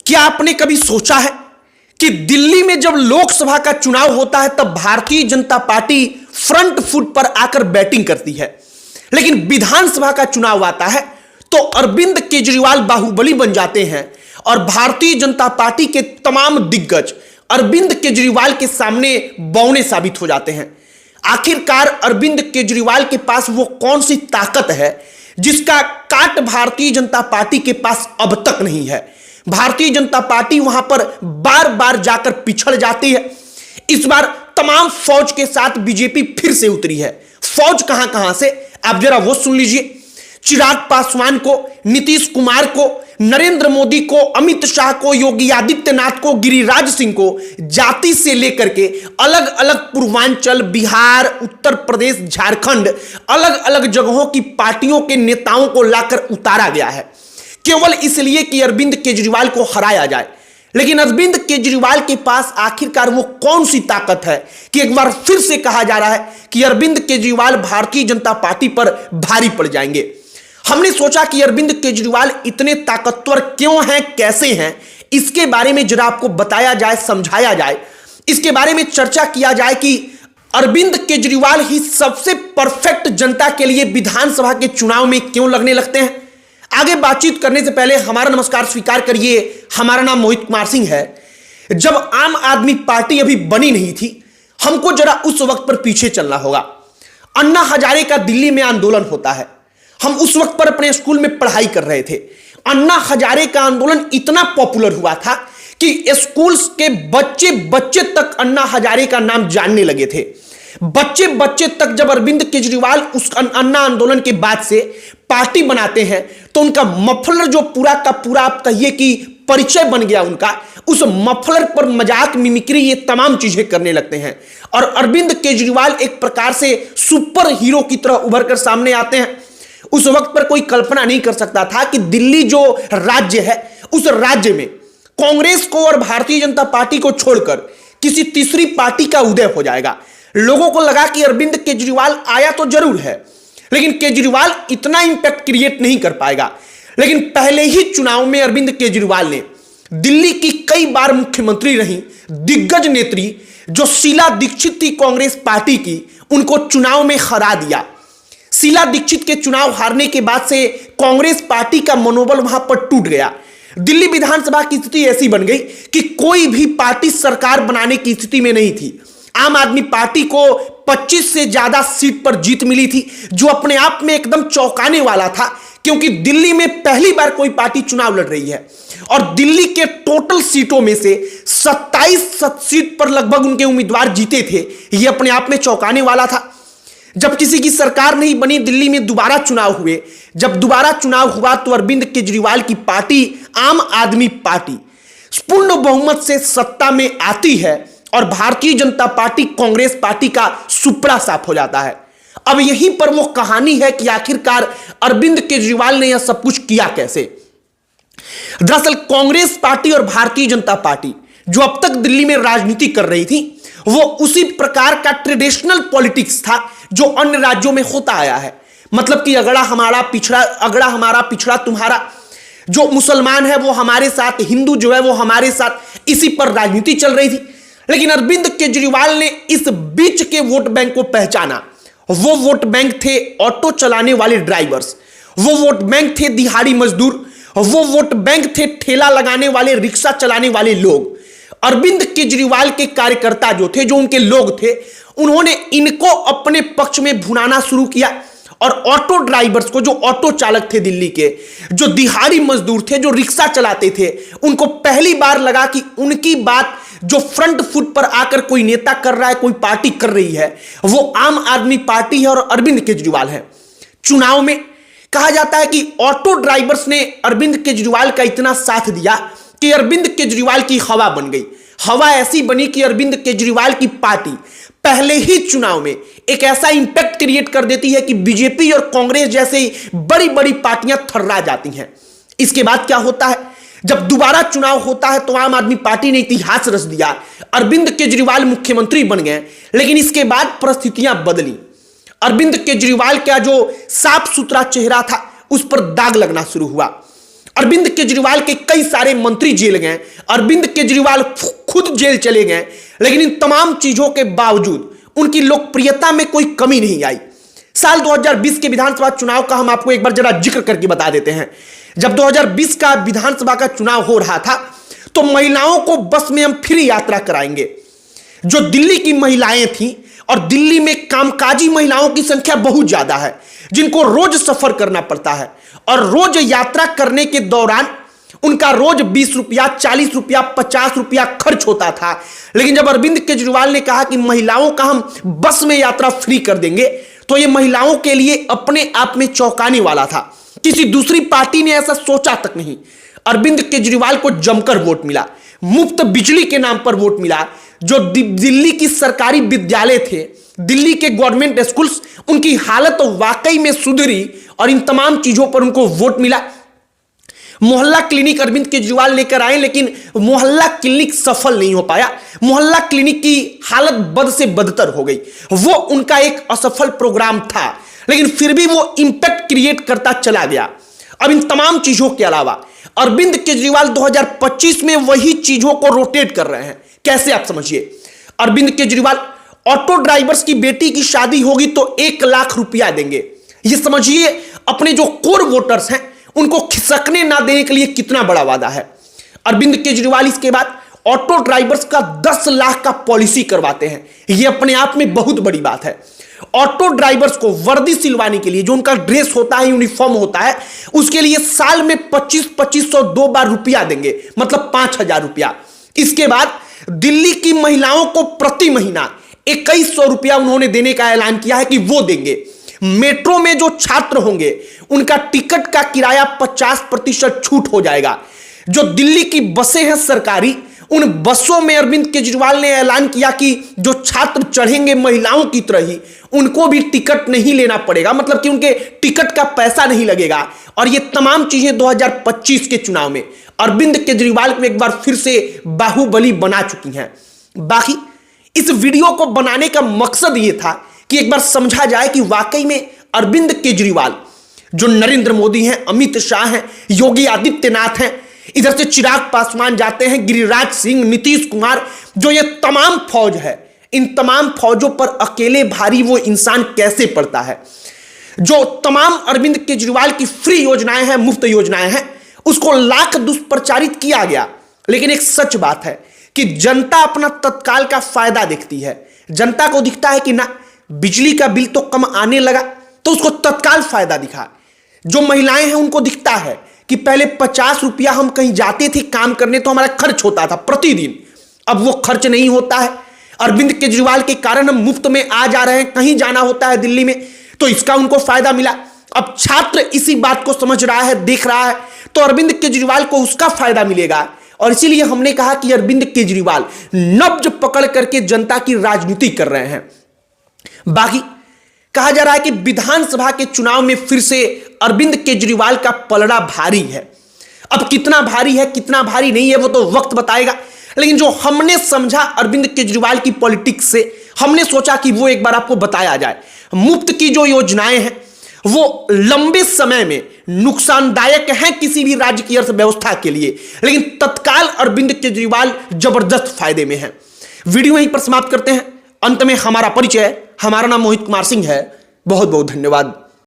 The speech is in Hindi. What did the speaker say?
क्या आपने कभी सोचा है कि दिल्ली में जब लोकसभा का चुनाव होता है तब Bharatiya Janata party front foot पर आकर बैटिंग करती है, लेकिन विधानसभा का चुनाव आता है तो अरविंद केजरीवाल बाहुबली बन जाते हैं और भारतीय जनता पार्टी के तमाम दिग्गज अरविंद केजरीवाल के सामने बौने साबित हो जाते हैं। आखिरकार अरविंद केजरीवाल के पास वो कौन सी ताकत है जिसका काट भारतीय जनता पार्टी के पास अब तक नहीं है। भारतीय जनता पार्टी वहां पर बार बार जाकर पिछड़ जाती है। इस बार तमाम फौज के साथ बीजेपी फिर से उतरी है। फौज कहां कहां से, आप जरा वो सुन लीजिए। चिराग पासवान को, नीतीश कुमार को, नरेंद्र मोदी को, अमित शाह को, योगी आदित्यनाथ को, गिरिराज सिंह को जाति से लेकर के अलग अलग पूर्वांचल, बिहार, उत्तर प्रदेश, झारखंड, अलग अलग जगहों की पार्टियों के नेताओं को लाकर उतारा गया है केवल इसलिए कि अरविंद केजरीवाल को हराया जाए। लेकिन अरविंद केजरीवाल के पास आखिरकार वो कौन सी ताकत है कि एक बार फिर से कहा जा रहा है कि अरविंद केजरीवाल भारतीय जनता पार्टी पर भारी पड़ जाएंगे। हमने सोचा कि अरविंद केजरीवाल इतने ताकतवर क्यों हैं, कैसे हैं, इसके बारे में जरा आपको बताया जाए, समझाया जाए, इसके बारे में चर्चा किया जाए कि अरविंद केजरीवाल ही सबसे परफेक्ट जनता के लिए विधानसभा के चुनाव में क्यों लगने लगते हैं। आगे बातचीत करने से पहले हमारा नमस्कार स्वीकार करिए। हमारा नाम मोहित कुमार सिंह है। जब आम आदमी पार्टी अभी बनी नहीं थी, हमको जरा उस वक्त पर पीछे चलना होगा। अन्ना हजारे का दिल्ली में आंदोलन होता है। हम उस वक्त पर अपने स्कूल में पढ़ाई कर रहे थे। अन्ना हजारे का आंदोलन इतना पॉपुलर हुआ था कि स्कूल के बच्चे बच्चे तक अन्ना हजारे का नाम जानने लगे थे। बच्चे बच्चे तक जब अरविंद केजरीवाल उस अन्ना आंदोलन के बाद से पार्टी बनाते हैं तो उनका मफलर जो पूरा का पूरा आप कहिए कि परिचय बन गया उनका, उस मफलर पर मजाक, मिमिक्री, ये तमाम चीजें करने लगते हैं और अरविंद केजरीवाल एक प्रकार से सुपर हीरो की तरह उभर कर सामने आते हैं। उस वक्त पर कोई कल्पना नहीं कर सकता था कि दिल्ली जो राज्य है, उस राज्य में कांग्रेस को और भारतीय जनता पार्टी को छोड़कर किसी तीसरी पार्टी का उदय हो जाएगा। लोगों को लगा कि अरविंद केजरीवाल आया तो जरूर है, लेकिन केजरीवाल इतना इंपैक्ट क्रिएट नहीं कर पाएगा। लेकिन पहले ही चुनाव में अरविंद केजरीवाल ने दिल्ली की कई बार मुख्यमंत्री रही दिग्गज नेत्री जो शीला दीक्षित थी कांग्रेस पार्टी की, उनको चुनाव में हरा दिया। शीला दीक्षित के चुनाव हारने के बाद से कांग्रेस पार्टी का मनोबल वहां पर टूट गया। दिल्ली विधानसभा की स्थिति ऐसी बन गई कि कोई भी पार्टी सरकार बनाने की स्थिति में नहीं थी। आम आदमी पार्टी को 25 से ज्यादा सीट पर जीत मिली थी, जो अपने आप में एकदम चौंकाने वाला था, क्योंकि दिल्ली में पहली बार कोई पार्टी चुनाव लड़ रही है और दिल्ली के टोटल सीटों में से 27 सीट पर लगभग उनके उम्मीदवार जीते थे। यह अपने आप में चौंकाने वाला था। जब किसी की सरकार नहीं बनी, दिल्ली में दोबारा चुनाव हुए। जब दोबारा चुनाव हुआ तो अरविंद केजरीवाल की पार्टी आम आदमी पार्टी पूर्ण बहुमत से सत्ता में आती है और भारतीय जनता पार्टी कांग्रेस पार्टी का सुपड़ा साफ हो जाता है। अब यहीं पर वो कहानी है कि आखिरकार अरविंद केजरीवाल ने यह सब कुछ किया कैसे। दरअसल कांग्रेस पार्टी और भारतीय जनता पार्टी जो अब तक दिल्ली में राजनीति कर रही थी, वो उसी प्रकार का ट्रेडिशनल पॉलिटिक्स था जो अन्य राज्यों में होता आया है। मतलब कि अगड़ा हमारा पिछड़ा तुम्हारा, जो मुसलमान है वो हमारे साथ, हिंदू जो है वो हमारे साथ, इसी पर राजनीति चल रही थी। लेकिन अरविंद केजरीवाल ने इस बीच के वोट बैंक को पहचाना। वो वोट बैंक थे ऑटो चलाने वाले ड्राइवर्स, वो वोट बैंक थे दिहाड़ी मजदूर, वो वोट बैंक थे ठेला लगाने वाले, रिक्शा चलाने वाले लोग। अरविंद केजरीवाल के कार्यकर्ता जो थे, जो उनके लोग थे, उन्होंने इनको अपने पक्ष में भुनाना शुरू किया और ऑटो ड्राइवर्स को, जो ऑटो चालक थे दिल्ली के, जो दिहाड़ी मजदूर थे, जो रिक्शा चलाते थे, उनको पहली बार लगा कि उनकी बात जो फ्रंट फुट पर आकर कोई नेता कर रहा है, कोई पार्टी कर रही है, वो आम आदमी पार्टी है और अरविंद केजरीवाल है। चुनाव में कहा जाता है कि ऑटो ड्राइवर्स ने अरविंद केजरीवाल का इतना साथ दिया कि अरविंद केजरीवाल की हवा बन गई। हवा ऐसी बनी कि अरविंद केजरीवाल की पार्टी पहले ही चुनाव में एक ऐसा इंपैक्ट क्रिएट कर देती है कि बीजेपी और कांग्रेस जैसे बड़ी बड़ी पार्टियां थर्रा जाती हैं। इसके बाद क्या होता है, जब दोबारा चुनाव होता है तो आम आदमी पार्टी ने इतिहास रच दिया। अरविंद केजरीवाल मुख्यमंत्री बन गए, लेकिन इसके बाद परिस्थितियां बदली। अरविंद केजरीवाल का जो साफ सुथरा चेहरा था उस पर दाग लगना शुरू हुआ। अरविंद केजरीवाल के कई सारे मंत्री जेल गए, अरविंद केजरीवाल खुद जेल चले गए, लेकिन इन तमाम चीजों के बावजूद उनकी लोकप्रियता में कोई कमी नहीं आई। साल 2020 के विधानसभा चुनाव का हम आपको एक बार जरा जिक्र करके बता देते हैं। जब 2020 का विधानसभा का चुनाव हो रहा था तो महिलाओं को बस में हम फ्री यात्रा कराएंगे। जो दिल्ली की महिलाएं थीं, और दिल्ली में कामकाजी महिलाओं की संख्या बहुत ज्यादा है जिनको रोज सफर करना पड़ता है, और रोज यात्रा करने के दौरान उनका रोज 20 रुपया, 40 रुपया, 50 रुपया खर्च होता था। लेकिन जब अरविंद केजरीवाल ने कहा कि महिलाओं का हम बस में यात्रा फ्री कर देंगे, तो यह महिलाओं के लिए अपने आप में चौंकाने वाला था। किसी दूसरी पार्टी ने ऐसा सोचा तक नहीं। अरविंद केजरीवाल को जमकर वोट मिला, मुफ्त बिजली के नाम पर वोट मिला। जो दिल्ली की सरकारी विद्यालय थे, दिल्ली के गवर्नमेंट स्कूल्स, उनकी हालत वाकई में सुधरी और इन तमाम चीजों पर उनको वोट मिला। मोहल्ला क्लिनिक अरविंद केजरीवाल लेकर आए, लेकिन मोहल्ला क्लिनिक सफल नहीं हो पाया। मोहल्ला क्लिनिक की हालत बद से बदतर हो गई। वो उनका एक असफल प्रोग्राम था, लेकिन फिर भी वो इंपैक्ट क्रिएट करता चला गया। अब इन तमाम चीजों के अलावा अरविंद केजरीवाल 2025 में वही चीजों को रोटेट कर रहे हैं। कैसे, आप समझिए। अरविंद केजरीवाल ऑटो ड्राइवर्स की बेटी की शादी होगी तो 1 लाख रुपया देंगे। ये समझिए अपने जो कोर वोटर्स हैं उनको खिसकने ना देने के लिए कितना बड़ा वादा है। अरविंद केजरीवाल इसके बाद ऑटो ड्राइवर्स का 10 लाख का पॉलिसी करवाते हैं। यह अपने आप में बहुत बड़ी बात है। ऑटो ड्राइवर्स को वर्दी सिलवाने के लिए, जो उनका ड्रेस होता है, यूनिफॉर्म होता है, उसके लिए साल में 2500 2 बार रुपया देंगे, मतलब 5000 रुपया। इसके बाद दिल्ली की महिलाओं को प्रति महीना 2100 रुपया उन्होंने देने का ऐलान किया है कि वो देंगे। मेट्रो में जो छात्र होंगे उनका टिकट का किराया 50% छूट हो जाएगा। जो दिल्ली की बसें हैं सरकारी, उन बसों में अरविंद केजरीवाल ने ऐलान किया कि जो छात्र चढ़ेंगे महिलाओं की तरह ही, उनको भी टिकट नहीं लेना पड़ेगा, मतलब कि उनके टिकट का पैसा नहीं लगेगा। और ये तमाम चीजें 2025 के चुनाव में अरविंद केजरीवाल को एक बार फिर से बाहुबली बना चुकी हैं। बाकी इस वीडियो को बनाने का मकसद यह था कि एक बार समझा जाए कि वाकई में अरविंद केजरीवाल, जो नरेंद्र मोदी हैं, अमित शाह हैं, योगी आदित्यनाथ हैं, इधर से चिराग पासवान जाते हैं, गिरिराज सिंह, नीतीश कुमार, जो ये तमाम फौज है, इन तमाम फौजों पर अकेले भारी वो इंसान कैसे पड़ता है। जो तमाम अरविंद केजरीवाल की फ्री योजनाएं हैं, मुफ्त योजनाएं हैं, उसको लाख दुष्प्रचारित किया गया। लेकिन एक सच बात है कि जनता अपना तत्काल का फायदा देखती है। जनता को दिखता है कि ना बिजली का बिल तो कम आने लगा, तो उसको तत्काल फायदा दिखा। जो महिलाएं हैं उनको दिखता है कि पहले 50 रुपया हम कहीं जाते थे काम करने तो हमारा खर्च होता था प्रतिदिन, अब वो खर्च नहीं होता है। अरविंद केजरीवाल के कारण हम मुफ्त में आ जा रहे हैं, कहीं जाना होता है दिल्ली में तो इसका उनको फायदा मिला। अब छात्र इसी बात को समझ रहा है, देख रहा है, तो अरविंद केजरीवाल को उसका फायदा मिलेगा। और इसीलिए हमने कहा कि अरविंद केजरीवाल नब्ज पकड़ करके जनता की राजनीति कर रहे हैं। बाकी कहा जा रहा है कि विधानसभा के चुनाव में फिर से अरविंद केजरीवाल का पलड़ा भारी है। अब कितना भारी है, कितना भारी नहीं है, वो तो वक्त बताएगा। लेकिन जो हमने समझा अरविंद केजरीवाल की पॉलिटिक्स से, हमने सोचा कि वो एक बार आपको बताया जाए। मुफ्त की जो योजनाएं हैं वो लंबे समय में नुकसानदायक हैं किसी भी राज्य की अर्थव्यवस्था के लिए, लेकिन तत्काल अरविंद केजरीवाल जबरदस्त फायदे में हैं। वीडियो यहीं पर समाप्त करते हैं। अंत में हमारा परिचय, हमारा नाम मोहित कुमार सिंह है। बहुत बहुत धन्यवाद।